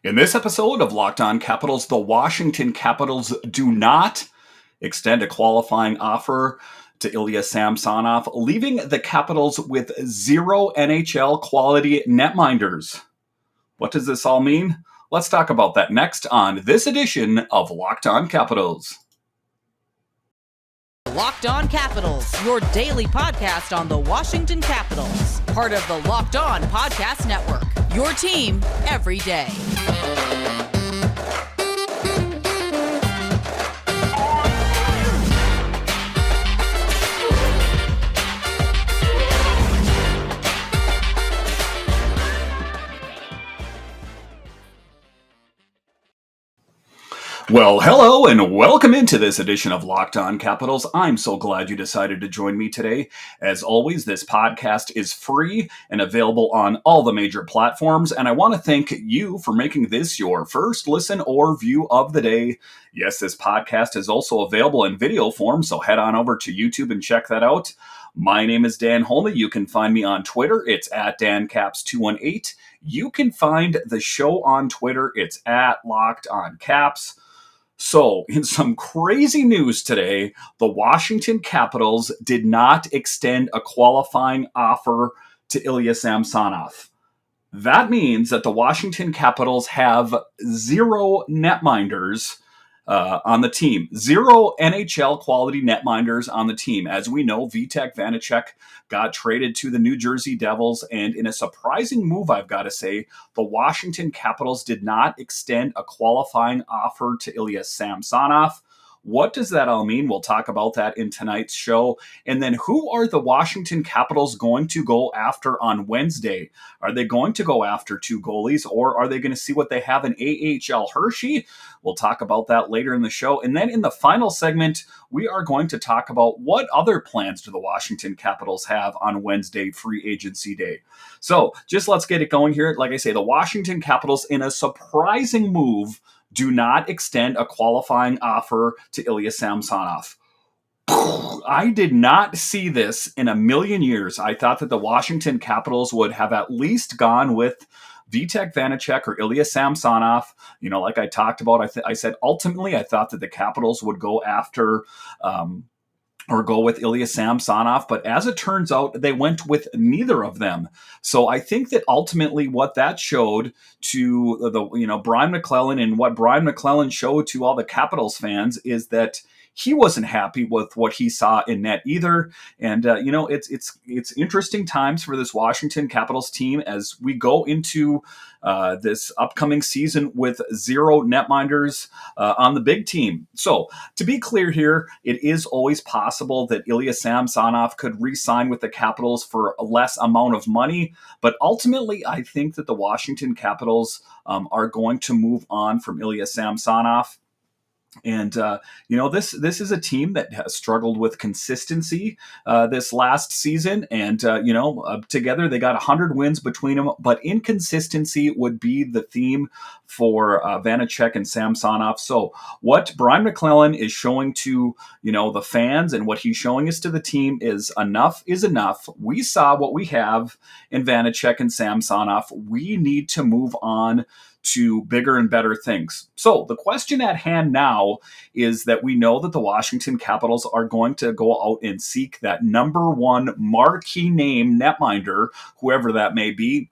In this episode of Locked On Capitals, the Washington Capitals do not extend a qualifying offer to Ilya Samsonov, leaving the Capitals with zero NHL quality netminders. What does this all mean? Let's talk about that next on this edition of Locked On Capitals. Locked On Capitals, your daily podcast on the Washington Capitals. Part of the Locked On Podcast Network, your team every day. Well, hello and welcome into this edition of Locked On Capitals. I'm so glad you decided to join me today. As always, this podcast is free and available on all the major platforms, and I want to thank you for making this your first listen or view of the day. Yes, this podcast is also available in video form, so head on over to YouTube and check that out. My name is Dan Holme. You can find me on Twitter. It's at DanCaps218. You can find the show on Twitter. It's at Locked On Caps. So, in some crazy news today, the Washington Capitals did not extend a qualifying offer to Ilya Samsonov. That means that the Washington Capitals have zero netminders on the team. Zero NHL quality netminders on the team. As we know, Vitek Vanecek got traded to the New Jersey Devils, and in a surprising move, I've got to say, the Washington Capitals did not extend a qualifying offer to Ilya Samsonov. What does that all mean? We'll talk about that in tonight's show. And then who are the Washington Capitals going to go after on Wednesday? Are they going to go after two goalies, or are they going to see what they have in AHL Hershey? We'll talk about that later in the show. And then in the final segment, we are going to talk about what other plans do the Washington Capitals have on Wednesday, free agency day. So just let's get it going here. Like I say, the Washington Capitals, in a surprising move, do not extend a qualifying offer to Ilya Samsonov. I did not see this in a million years. I thought that the Washington Capitals would have at least gone with Vitek Vanecek or Ilya Samsonov. You know, like I talked about, I said ultimately I thought that the Capitals would go after or go with Ilya Samsonov, but as it turns out, they went with neither of them. So I think that ultimately what that showed to Brian McClellan, and what Brian McClellan showed to all the Capitals fans, is that he wasn't happy with what he saw in net either. And it's interesting times for this Washington Capitals team as we go into this upcoming season with zero netminders on the big team. So to be clear here, it is always possible that Ilya Samsonov could re-sign with the Capitals for a less amount of money. But ultimately, I think that the Washington Capitals are going to move on from Ilya Samsonov. And, this is a team that has struggled with consistency this last season. And, together they got 100 wins between them. But inconsistency would be the theme for Vanecek and Samsonov. So what Brian McClellan is showing to, the fans, and what he's showing us to the team is enough is enough. We saw what we have in Vanecek and Samsonov. We need to move on to bigger and better things. So the question at hand now is that we know that the Washington Capitals are going to go out and seek that number one marquee name netminder, whoever that may be.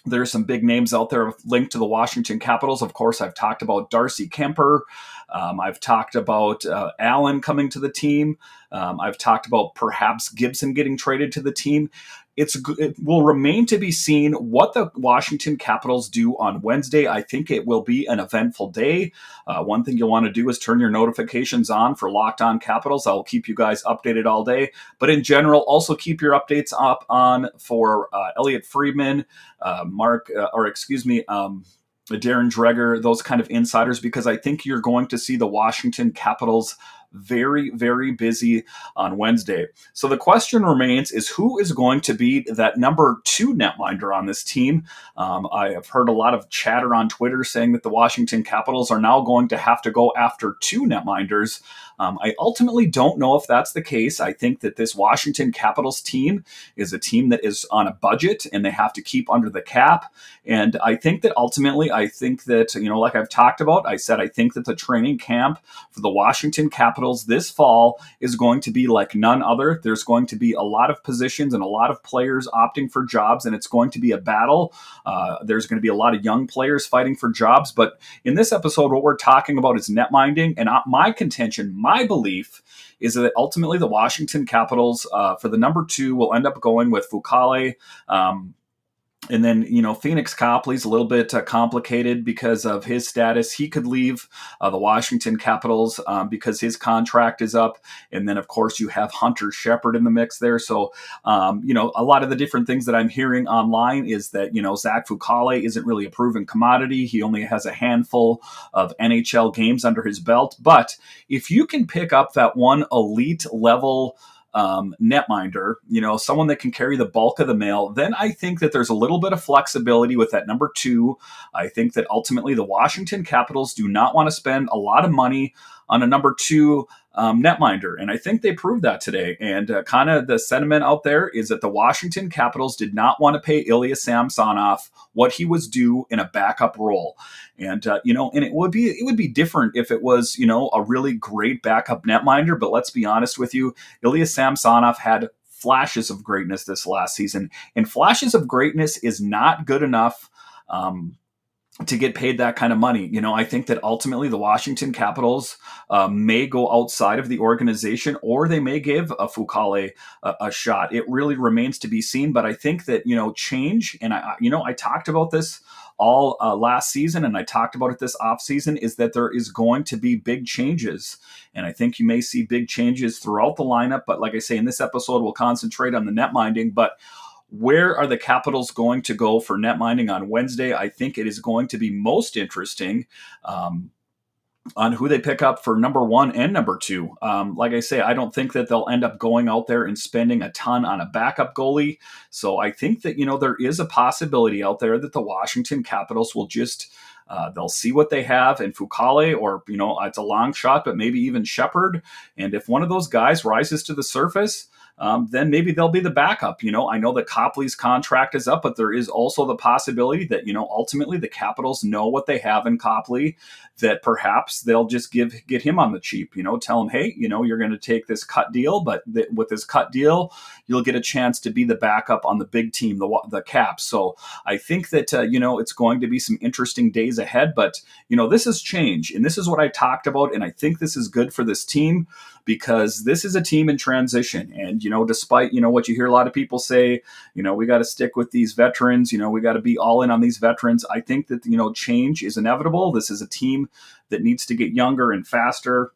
There's some big names out there linked to the Washington Capitals. Of course, I've talked about Darcy Kuemper. I've talked about Allen coming to the team. I've talked about perhaps Gibson getting traded to the team. It will remain to be seen what the Washington Capitals do on Wednesday. I think it will be an eventful day. One thing you'll want to do is turn your notifications on for Locked On Capitals. I'll keep you guys updated all day. But in general, also keep your updates up on for Elliot Friedman, Darren Dreger, those kind of insiders, because I think you're going to see the Washington Capitals very, very busy on Wednesday. So the question remains is who is going to be that number 2 netminder on this team? I have heard a lot of chatter on Twitter saying that the Washington Capitals are now going to have to go after 2 netminders. I ultimately don't know if that's the case. I think that this Washington Capitals team is a team that is on a budget and they have to keep under the cap. And I think that ultimately, like I've talked about, I think that the training camp for the Washington Capitals this fall is going to be like none other. There's going to be a lot of positions and a lot of players opting for jobs, and it's going to be a battle. There's going to be a lot of young players fighting for jobs. But in this episode, what we're talking about is net minding. And my contention, my belief is that ultimately the Washington Capitals for the number 2 will end up going with Fucale. And then, Phoenix Copley's a little bit complicated because of his status. He could leave the Washington Capitals because his contract is up. And then, of course, you have Hunter Shepard in the mix there. So, a lot of the different things that I'm hearing online is that, Zach Fucale isn't really a proven commodity. He only has a handful of NHL games under his belt. But if you can pick up that one elite level netminder, someone that can carry the bulk of the mail, then I think that there's a little bit of flexibility with that number 2. I think that ultimately the Washington Capitals do not want to spend a lot of money on a number 2 netminder. And I think they proved that today. And kind of the sentiment out there is that the Washington Capitals did not want to pay Ilya Samsonov what he was due in a backup role. And, and it would be different if it was, a really great backup netminder. But let's be honest with you, Ilya Samsonov had flashes of greatness this last season, and flashes of greatness is not good enough to get paid that kind of money. I think that ultimately the Washington Capitals may go outside of the organization, or they may give a Fucale a shot. It really remains to be seen. But I think that, change, and I talked about this all last season, and I talked about it this offseason, is that there is going to be big changes. And I think you may see big changes throughout the lineup. But like I say, in this episode, we'll concentrate on the net minding. But where are the Capitals going to go for net minding on Wednesday? I think it is going to be most interesting on who they pick up for number 1 and number 2. Like I say, I don't think that they'll end up going out there and spending a ton on a backup goalie. So I think that, there is a possibility out there that the Washington Capitals will just they'll see what they have in Fucale, or, it's a long shot, but maybe even Shepard. And if one of those guys rises to the surface, then maybe they'll be the backup. I know that Copley's contract is up, but there is also the possibility that, ultimately the Capitals know what they have in Copley, that perhaps they'll just get him on the cheap, tell him, hey, you're going to take this cut deal, but with this cut deal, you'll get a chance to be the backup on the big team, the Caps. So I think that, it's going to be some interesting days ahead, but, this is change, and this is what I talked about. And I think this is good for this team, because this is a team in transition. And, despite, what you hear a lot of people say, we got to stick with these veterans, we got to be all in on these veterans. I think that, change is inevitable. This is a team that needs to get younger and faster.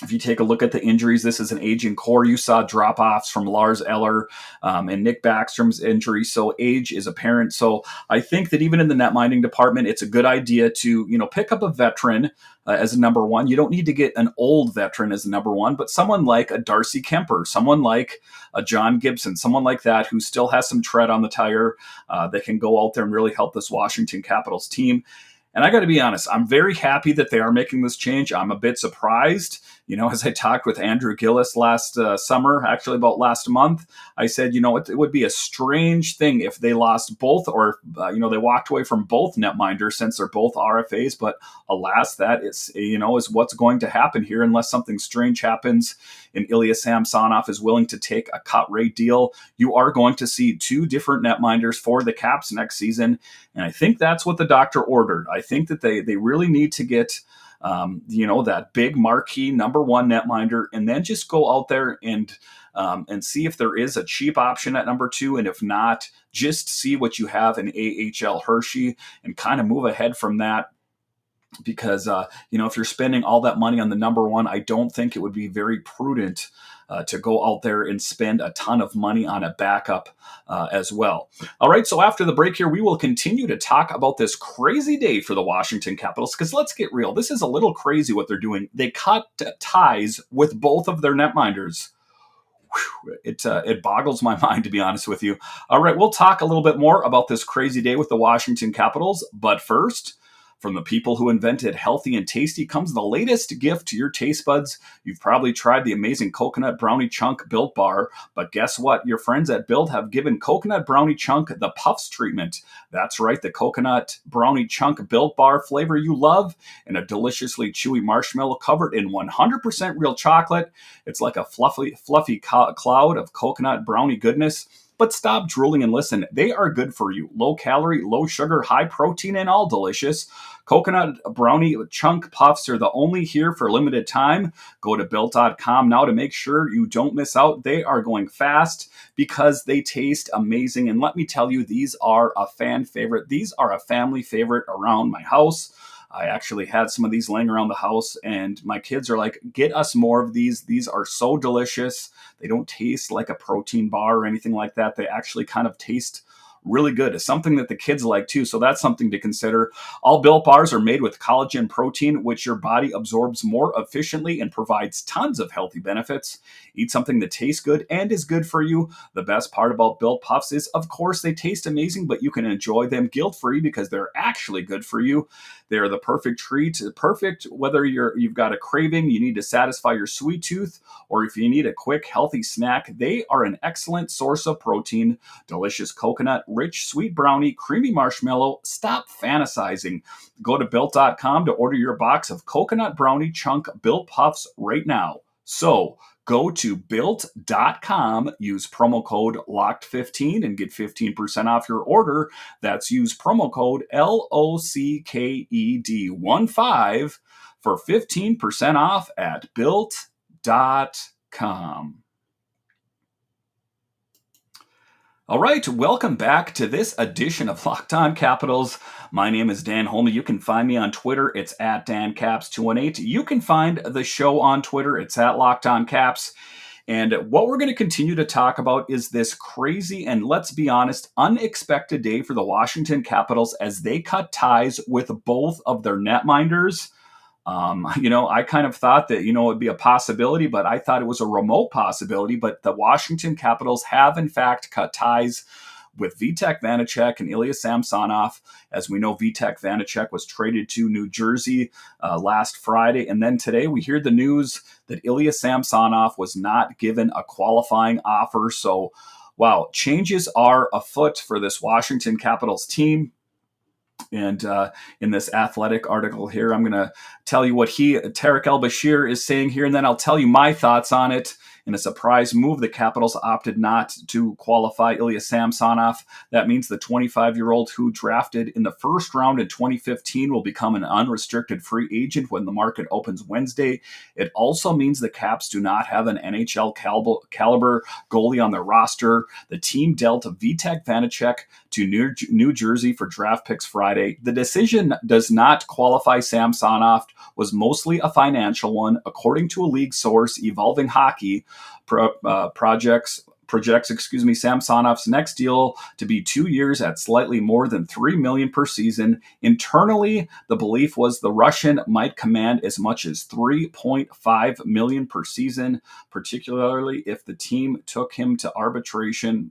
If you take a look at the injuries, this is an aging core. You saw drop-offs from Lars Eller and Nick Backstrom's injury. So age is apparent. So I think that even in the net minding department, it's a good idea to, pick up a veteran as a number 1. You don't need to get an old veteran as a number 1, but someone like a Darcy Kuemper, someone like a John Gibson, someone like that who still has some tread on the tire that can go out there and really help this Washington Capitals team. And I got to be honest, I'm very happy that they are making this change. I'm a bit surprised. As I talked with Andrew Gillis last summer, actually about last month, I said, it would be a strange thing if they lost both, or, they walked away from both netminders, since they're both RFAs. But alas, that is what's going to happen here, unless something strange happens and Ilya Samsonov is willing to take a cut rate deal. You are going to see 2 different netminders for the Caps next season. And I think that's what the doctor ordered. I think that they really need to get that big marquee number 1 netminder, and then just go out there and see if there is a cheap option at number 2. And if not, just see what you have in AHL Hershey and kind of move ahead from that. Because, if you're spending all that money on the number 1, I don't think it would be very prudent to go out there and spend a ton of money on a backup as well. All right, so after the break here, we will continue to talk about this crazy day for the Washington Capitals, because let's get real. This is a little crazy what they're doing. They cut ties with both of their netminders. It boggles my mind, to be honest with you. All right, we'll talk a little bit more about this crazy day with the Washington Capitals. But first, from the people who invented healthy and tasty comes the latest gift to your taste buds. You've probably tried the amazing Coconut Brownie Chunk Built Bar, but guess what? Your friends at Built have given Coconut Brownie Chunk the Puffs treatment. That's right, the Coconut Brownie Chunk Built Bar flavor you love, and a deliciously chewy marshmallow covered in 100% real chocolate. It's like a fluffy cloud of coconut brownie goodness. But stop drooling and listen. They are good for you. Low calorie, low sugar, high protein, and all delicious. Coconut Brownie Chunk Puffs are the only here for a limited time. Go to Built.com now to make sure you don't miss out. They are going fast because they taste amazing. And let me tell you, these are a fan favorite. These are a family favorite around my house. I actually had some of these laying around the house, and my kids are like, get us more of these. These are so delicious. They don't taste like a protein bar or anything like that. They actually kind of taste really good. It's something that the kids like too, so that's something to consider. All Built Bars are made with collagen protein, which your body absorbs more efficiently and provides tons of healthy benefits. Eat something that tastes good and is good for you. The best part about Built Puffs is, of course, they taste amazing, but you can enjoy them guilt-free because they're actually good for you. They're the perfect treat, perfect whether you've got a craving, you need to satisfy your sweet tooth, or if you need a quick, healthy snack. They are an excellent source of protein. Delicious coconut, rich, sweet brownie, creamy marshmallow. Stop fantasizing. Go to Built.com to order your box of Coconut Brownie Chunk Built Puffs right now. So go to Built.com, use promo code LOCKED15 and get 15% off your order. That's use promo code LOCKED15 for 15% off at Built.com. All right, welcome back to this edition of Locked On Capitals. My name is Dan Holme. You can find me on Twitter. It's at DanCaps218. You can find the show on Twitter. It's at Locked On Caps. And what we're going to continue to talk about is this crazy and, let's be honest, unexpected day for the Washington Capitals as they cut ties with both of their netminders. I kind of thought that, it'd be a possibility, but I thought it was a remote possibility. But the Washington Capitals have, in fact, cut ties with Vitek Vanecek and Ilya Samsonov. As we know, Vitek Vanecek was traded to New Jersey last Friday. And then today we hear the news that Ilya Samsonov was not given a qualifying offer. So, wow, changes are afoot for this Washington Capitals team. And in this Athletic article here, I'm going to tell you what Tarek El-Bashir is saying here, and then I'll tell you my thoughts on it. In a surprise move, the Capitals opted not to qualify Ilya Samsonov. That means the 25-year-old who drafted in the first round in 2015 will become an unrestricted free agent when the market opens Wednesday. It also means the Caps do not have an NHL caliber goalie on their roster. The team dealt Vitek Vanecek to New Jersey for draft picks Friday. The decision does not qualify Samsonov was mostly a financial one, according to a league source. Evolving Hockey projects Samsonov's next deal to be 2 years at slightly more than $3 million per season. Internally, the belief was the Russian might command as much as $3.5 million per season, particularly if the team took him to arbitration.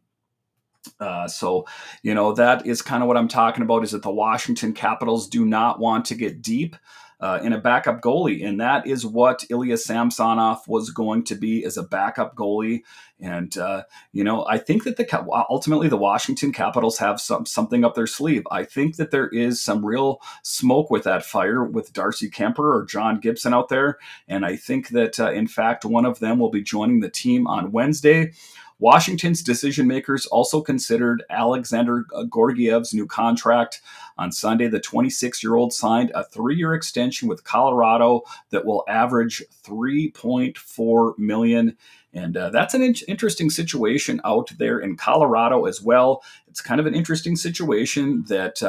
That is kind of what I'm talking about, is that the Washington Capitals do not want to get deep in a backup goalie. And that is what Ilya Samsonov was going to be, as a backup goalie. And, I think that ultimately the Washington Capitals have something up their sleeve. I think that there is some real smoke with that fire with Darcy Kuemper or John Gibson out there. And I think that, in fact, one of them will be joining the team on Wednesday. Washington's decision makers also considered Alexander Gorgiev's new contract. On Sunday, the 26-year-old signed a 3-year extension with Colorado that will average $3.4 million. And that's an interesting situation out there in Colorado as well. It's kind of an interesting situation that,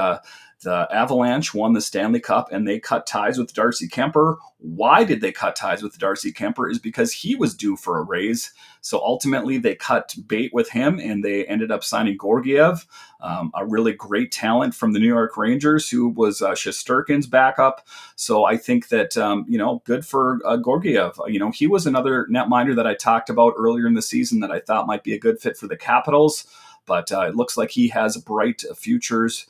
The Avalanche won the Stanley Cup and they cut ties with Darcy Kuemper. Why did they cut ties with Darcy Kuemper? Is because he was due for a raise. So ultimately, they cut bait with him and they ended up signing Gorgiev, a really great talent from the New York Rangers who was Shesterkin's backup. So I think that, good for Gorgiev. He was another netminder that I talked about earlier in the season that I thought might be a good fit for the Capitals. But it looks like he has bright futures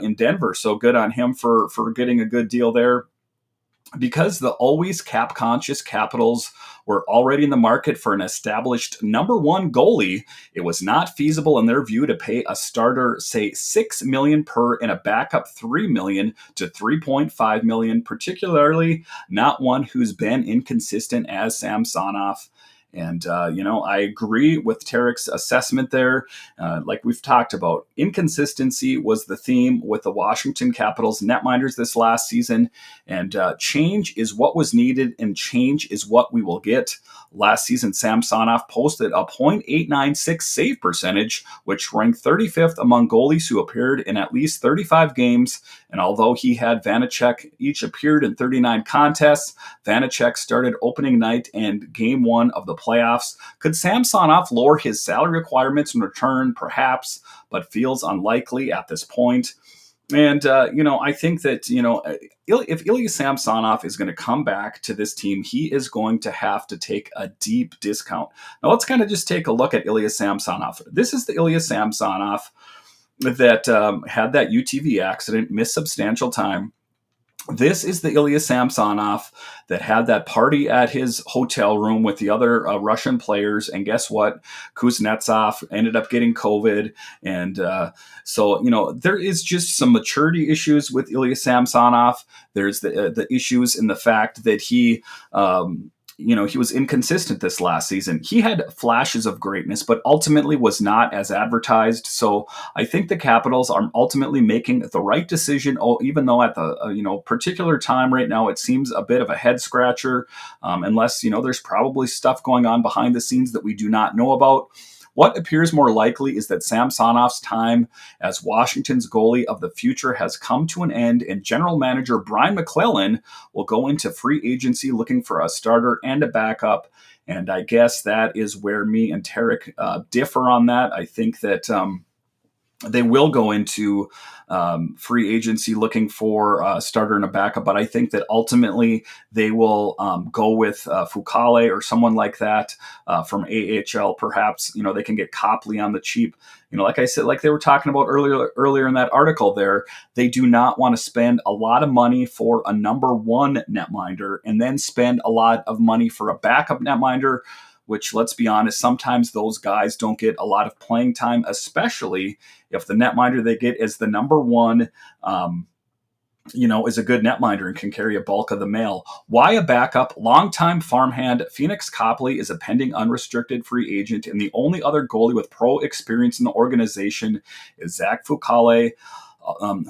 in Denver. So good on him for getting a good deal there. Because the always cap-conscious Capitals were already in the market for an established number one goalie, it was not feasible in their view to pay a starter, say, $6 million per and a backup $3 million to $3.5 million, particularly not one who's been inconsistent as Samsonov. And, I agree with Tarek's assessment there. Like we've talked about, inconsistency was the theme with the Washington Capitals netminders this last season. And change is what was needed, and change is what we will get. Last season, Samsonov posted a .896 save percentage, which ranked 35th among goalies who appeared in at least 35 games. And although he had Vanecek each appeared in 39 contests, Vanecek started opening night and game one of the playoffs. Could Samsonov lower his salary requirements in return? Perhaps, but feels unlikely at this point. And, I think that, if Ilya Samsonov is going to come back to this team, he is going to have to take a deep discount. Now, let's kind of just take a look at Ilya Samsonov. This is the Ilya Samsonov that had that UTV accident, missed substantial time. This is the Ilya Samsonov that had that party at his hotel room with the other Russian players. And guess what? Kuznetsov ended up getting COVID. And so, there is just some maturity issues with Ilya Samsonov. There's the issues in the fact that he was inconsistent this last season. He had flashes of greatness, but ultimately was not as advertised. So I think the Capitals are ultimately making the right decision, even though at the particular time right now it seems a bit of a head scratcher, unless there's probably stuff going on behind the scenes that we do not know about. What appears more likely is that Samsonov's time as Washington's goalie of the future has come to an end, and general manager Brian McClellan will go into free agency looking for a starter and a backup. And I guess that is where me and Tarek differ on that. I think that they will go into free agency looking for a starter and a backup, but I think that ultimately they will go with Fucale or someone like that from AHL. Perhaps they can get Copley on the cheap. Like I said, like they were talking about earlier in that article there, they do not want to spend a lot of money for a number one netminder and then spend a lot of money for a backup netminder, which, let's be honest, sometimes those guys don't get a lot of playing time, especially if the netminder they get is the number one, is a good netminder and can carry a bulk of the mail. Why a backup? Longtime farmhand Phoenix Copley is a pending unrestricted free agent, and the only other goalie with pro experience in the organization is Zach Fucale,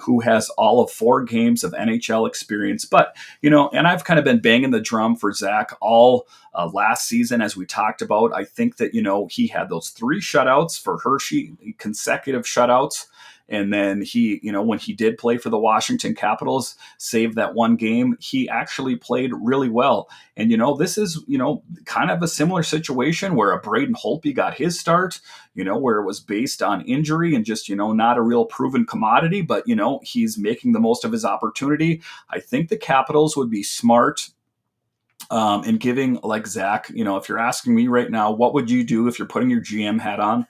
who has all of 4 games of NHL experience. But, and I've kind of been banging the drum for Zach all last season, as we talked about. I think that, he had those 3 shutouts for Hershey, consecutive shutouts. And then he, when he did play for the Washington Capitals, saved that one game, he actually played really well. And, this is, kind of a similar situation where a Braden Holtby got his start, where it was based on injury and just, not a real proven commodity, but, he's making the most of his opportunity. I think the Capitals would be smart in giving like Zach, if you're asking me right now, what would you do if you're putting your GM hat on?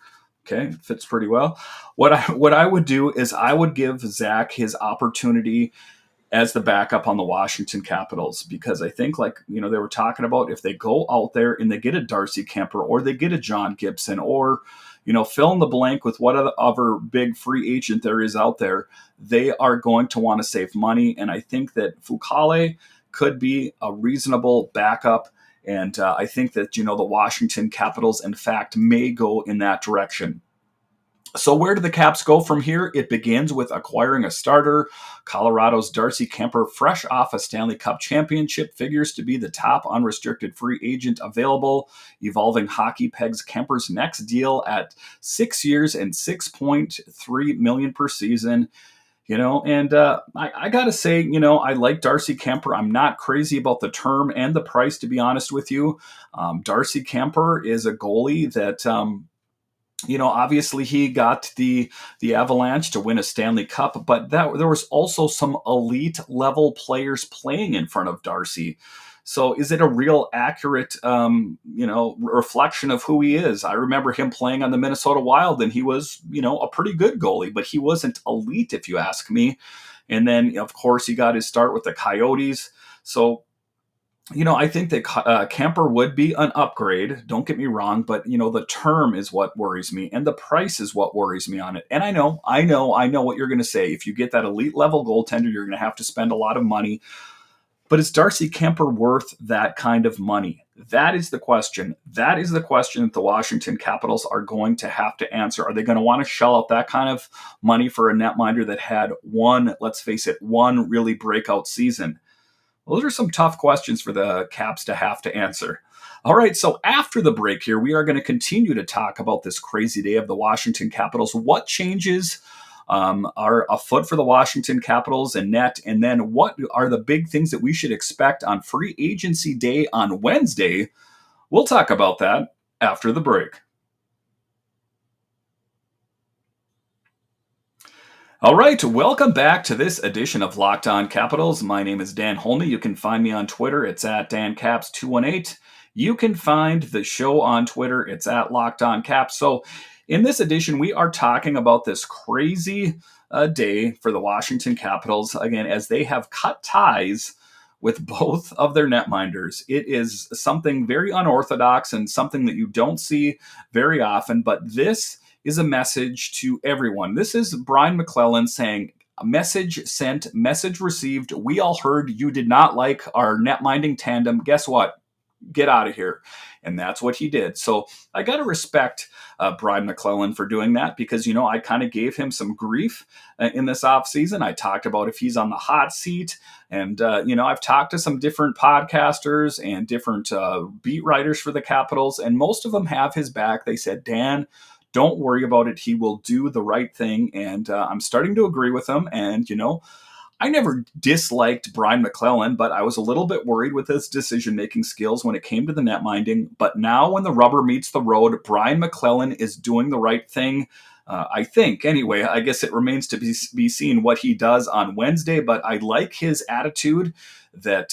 Okay, fits pretty well. What I would do is I would give Zach his opportunity as the backup on the Washington Capitals, because I think, like, they were talking about, if they go out there and they get a Darcy Kuemper or they get a John Gibson or, fill in the blank with what other big free agent there is out there, they are going to want to save money. And I think that Fucale could be a reasonable backup. And I think that, the Washington Capitals, in fact, may go in that direction. So where do the Caps go from here? It begins with acquiring a starter. Colorado's Darcy Kuemper, fresh off a Stanley Cup championship, figures to be the top unrestricted free agent available. Evolving Hockey pegs Kemper's next deal at 6 years and $6.3 million per season. And I got to say, I like Darcy Kuemper. I'm not crazy about the term and the price, to be honest with you. Darcy Kuemper is a goalie that, obviously he got the Avalanche to win a Stanley Cup, but that there was also some elite level players playing in front of Darcy. So is it a real accurate, reflection of who he is? I remember him playing on the Minnesota Wild, and he was, a pretty good goalie, but he wasn't elite, if you ask me. And then, of course, he got his start with the Coyotes. So I think that Camper would be an upgrade. Don't get me wrong, but the term is what worries me, and the price is what worries me on it. And I know what you're going to say. If you get that elite level goaltender, you're going to have to spend a lot of money. But is Darcy Kuemper worth that kind of money? That is the question. That is the question that the Washington Capitals are going to have to answer. Are they going to want to shell out that kind of money for a netminder that had let's face it, one really breakout season? Those are some tough questions for the Caps to have to answer. All right, so after the break here, we are going to continue to talk about this crazy day of the Washington Capitals. What changes are afoot for the Washington Capitals and net? And then what are the big things that we should expect on free agency day on Wednesday? We'll talk about that after the break. All right, welcome back to this edition of Locked On Capitals. My name is Dan Holney. You can find me on Twitter. It's at DanCaps218. You can find the show on Twitter. It's at Locked On Caps. So in this edition, we are talking about this crazy day for the Washington Capitals, again, as they have cut ties with both of their netminders. It is something very unorthodox and something that you don't see very often, but this is a message to everyone. This is Brian McClellan saying, a message sent, message received. We all heard you did not like our netminding tandem. Guess what? Get out of here. And that's what he did. So I got to respect Brian McClellan for doing that because, I kind of gave him some grief in this offseason. I talked about if he's on the hot seat. And, I've talked to some different podcasters and different beat writers for the Capitals, and most of them have his back. They said, Dan, don't worry about it. He will do the right thing. And I'm starting to agree with him. And, I never disliked Brian McClellan, but I was a little bit worried with his decision-making skills when it came to the netminding. But now when the rubber meets the road, Brian McClellan is doing the right thing. I think. Anyway, I guess it remains to be seen what he does on Wednesday, but I like his attitude that,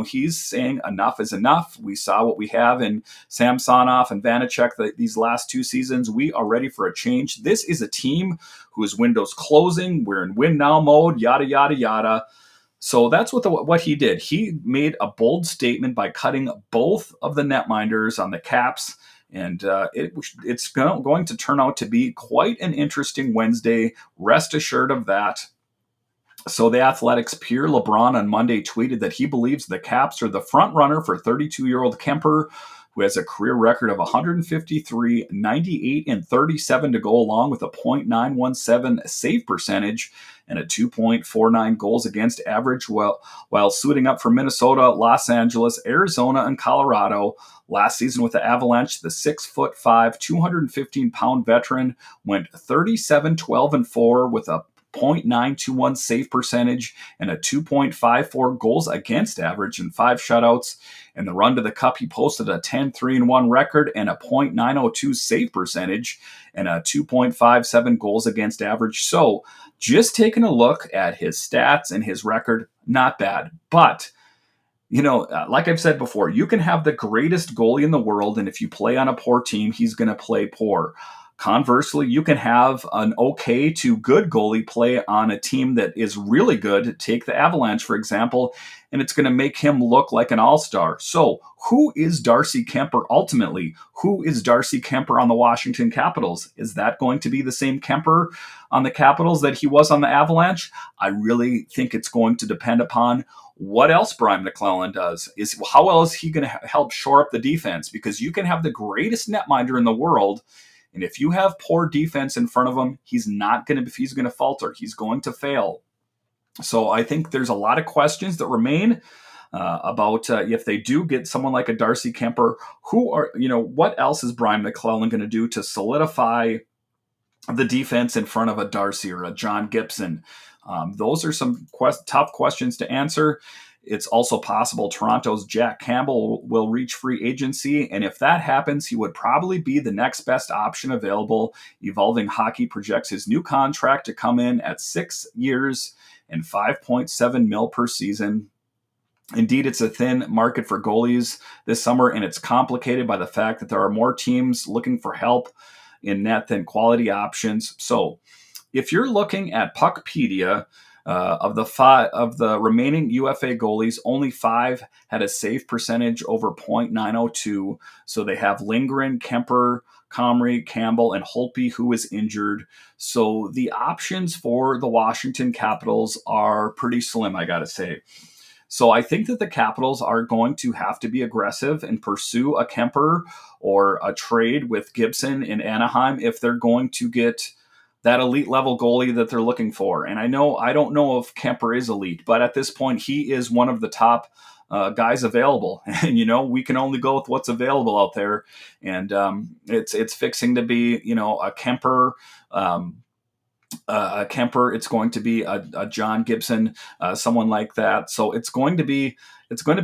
he's saying enough is enough. We saw what we have in Samsonov and Vanecek these last two seasons. We are ready for a change. This is a team whose window's closing. We're in win now mode, yada, yada, yada. So that's what he did. He made a bold statement by cutting both of the netminders on the Caps. And it's going to turn out to be quite an interesting Wednesday. Rest assured of that. So the Athletic's Pierre LeBrun on Monday tweeted that he believes the Caps are the front runner for 32-year-old Kuemper, who has a career record of 153, 98, and 37 to go along with a .917 save percentage and a 2.49 goals against average while suiting up for Minnesota, Los Angeles, Arizona, and Colorado. Last season with the Avalanche, the 6'5", 215-pound veteran went 37, 12, and 4 with a .921 save percentage and a 2.54 goals against average and 5 shutouts. In the run to the Cup, he posted a 10-3-1 record and a .902 save percentage and a 2.57 goals against average. So just taking a look at his stats and his record, not bad. But like I've said before, you can have the greatest goalie in the world, and if you play on a poor team, he's going to play poor. Conversely, you can have an okay to good goalie play on a team that is really good. Take the Avalanche, for example, and it's going to make him look like an all-star. So who is Darcy Kuemper ultimately? Who is Darcy Kuemper on the Washington Capitals? Is that going to be the same Kuemper on the Capitals that he was on the Avalanche? I really think it's going to depend upon what else Brian McClellan does. How else is he going to help shore up the defense? Because you can have the greatest netminder in the world, and if you have poor defense in front of him, he's going to falter. He's going to fail. So I think there's a lot of questions that remain about if they do get someone like a Darcy Kuemper, what else is Brian McClellan going to do to solidify the defense in front of a Darcy or a John Gibson? Those are some tough questions to answer. It's also possible Toronto's Jack Campbell will reach free agency, and if that happens, he would probably be the next best option available. Evolving Hockey projects his new contract to come in at 6 years and $5.7 million per season. Indeed, it's a thin market for goalies this summer, and it's complicated by the fact that there are more teams looking for help in net than quality options. So, if you're looking at Puckpedia, of the remaining UFA goalies, only 5 had a save percentage over .902. So they have Lindgren, Kuemper, Comrie, Campbell, and Holtby, who is injured. So the options for the Washington Capitals are pretty slim, I gotta say. So I think that the Capitals are going to have to be aggressive and pursue a Kuemper or a trade with Gibson in Anaheim if they're going to get that elite level goalie that they're looking for. And I don't know if Kuemper is elite, but at this point, he is one of the top guys available. And, we can only go with what's available out there. And it's fixing to be, a Kuemper, it's going to be a John Gibson, someone like that. So it's going to be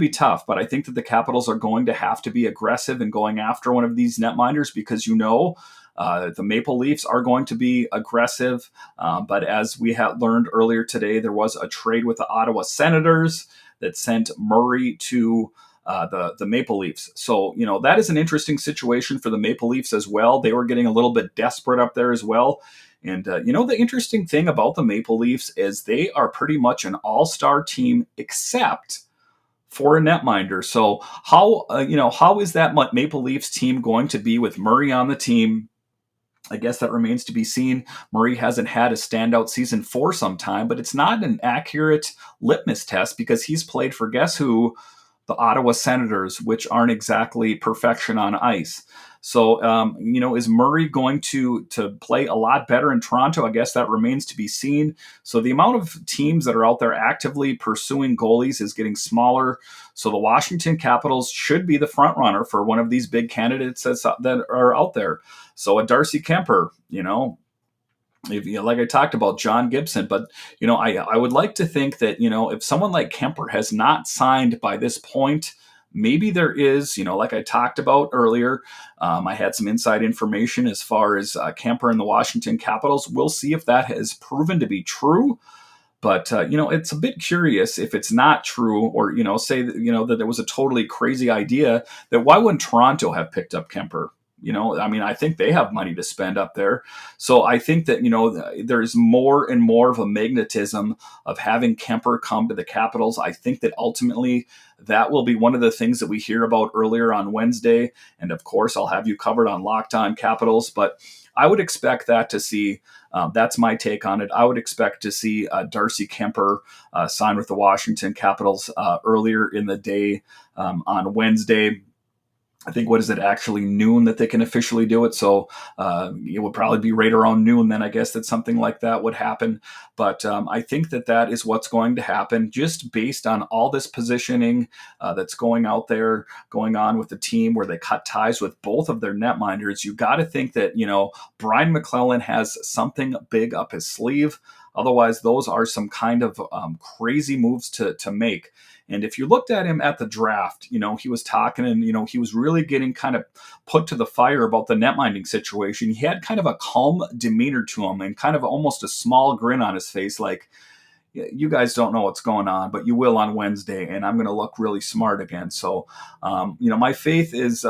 tough, but I think that the Capitals are going to have to be aggressive in going after one of these netminders because the Maple Leafs are going to be aggressive. But as we had learned earlier today, there was a trade with the Ottawa Senators that sent Murray to the Maple Leafs. So, that is an interesting situation for the Maple Leafs as well. They were getting a little bit desperate up there as well. And, the interesting thing about the Maple Leafs is they are pretty much an all-star team except for a netminder. So how is that Maple Leafs team going to be with Murray on the team? I guess that remains to be seen. Murray hasn't had a standout season for some time, but it's not an accurate litmus test because he's played for, guess who? The Ottawa Senators, which aren't exactly perfection on ice. So, is Murray going to play a lot better in Toronto? I guess that remains to be seen. So the amount of teams that are out there actively pursuing goalies is getting smaller. So the Washington Capitals should be the front runner for one of these big candidates that are out there. So a Darcy Kuemper, like I talked about, John Gibson. But, I would like to think that, if someone like Kuemper has not signed by this point, maybe there is, like I talked about earlier, I had some inside information as far as Kuemper and the Washington Capitals. We'll see if that has proven to be true. But, it's a bit curious if it's not true or, say, that there was a totally crazy idea that why wouldn't Toronto have picked up Kuemper? I think they have money to spend up there. So I think that, there's more and more of a magnetism of having Kuemper come to the Capitals. I think that ultimately that will be one of the things that we hear about earlier on Wednesday. And of course, I'll have you covered on Locked On Capitals. But I would expect that to see, that's my take on it. I would expect to see Darcy Kuemper sign with the Washington Capitals earlier in the day on Wednesday. I think, what is it, actually noon that they can officially do it? So it would probably be right around noon then, I guess, that something like that would happen. But I think that is what's going to happen just based on all this positioning that's going on with the team where they cut ties with both of their netminders. You got to think that, Brian McClellan has something big up his sleeve. Otherwise, those are some kind of crazy moves to make. And if you looked at him at the draft, he was talking and, he was really getting kind of put to the fire about the netminding situation. He had kind of a calm demeanor to him and kind of almost a small grin on his face, like, you guys don't know what's going on, but you will on Wednesday, and I'm going to look really smart again. So, my faith is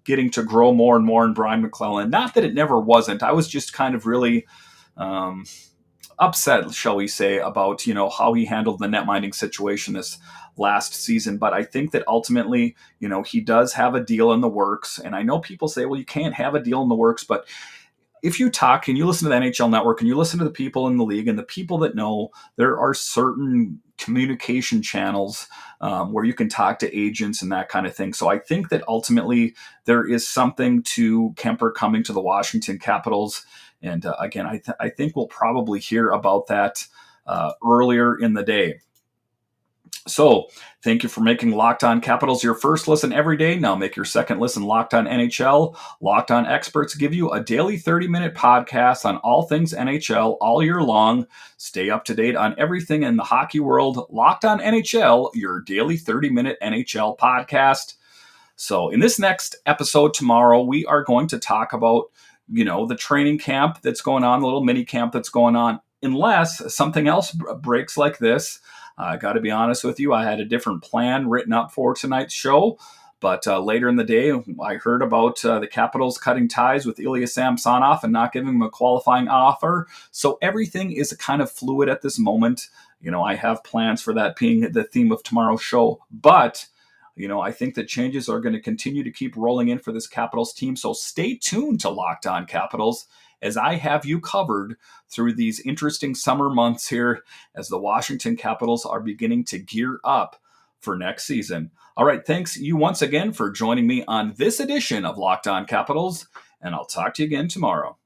getting to grow more and more in Brian McClellan. Not that it never wasn't. I was just kind of really upset, shall we say, about how he handled the netminding situation this last season. But I think that ultimately, he does have a deal in the works. And I know people say, well, you can't have a deal in the works, but if you talk and you listen to the NHL Network and you listen to the people in the league and the people that know, there are certain communication channels where you can talk to agents and that kind of thing. So I think that ultimately there is something to Kuemper coming to the Washington Capitals. And again, I think we'll probably hear about that earlier in the day. So, thank you for making Locked On Capitals your first listen every day. Now make your second listen Locked On NHL. Locked On Experts give you a daily 30-minute podcast on all things NHL all year long. Stay up to date on everything in the hockey world. Locked On NHL, your daily 30-minute NHL podcast. So, in this next episode tomorrow, we are going to talk about, the training camp that's going on, the little mini camp that's going on, unless something else breaks like this. I got to be honest with you, I had a different plan written up for tonight's show. But later in the day, I heard about the Capitals cutting ties with Ilya Samsonov and not giving him a qualifying offer. So everything is kind of fluid at this moment. I have plans for that being the theme of tomorrow's show. But I think the changes are going to continue to keep rolling in for this Capitals team. So stay tuned to Locked On Capitals as I have you covered through these interesting summer months here as the Washington Capitals are beginning to gear up for next season. All right, thanks you once again for joining me on this edition of Locked On Capitals, and I'll talk to you again tomorrow.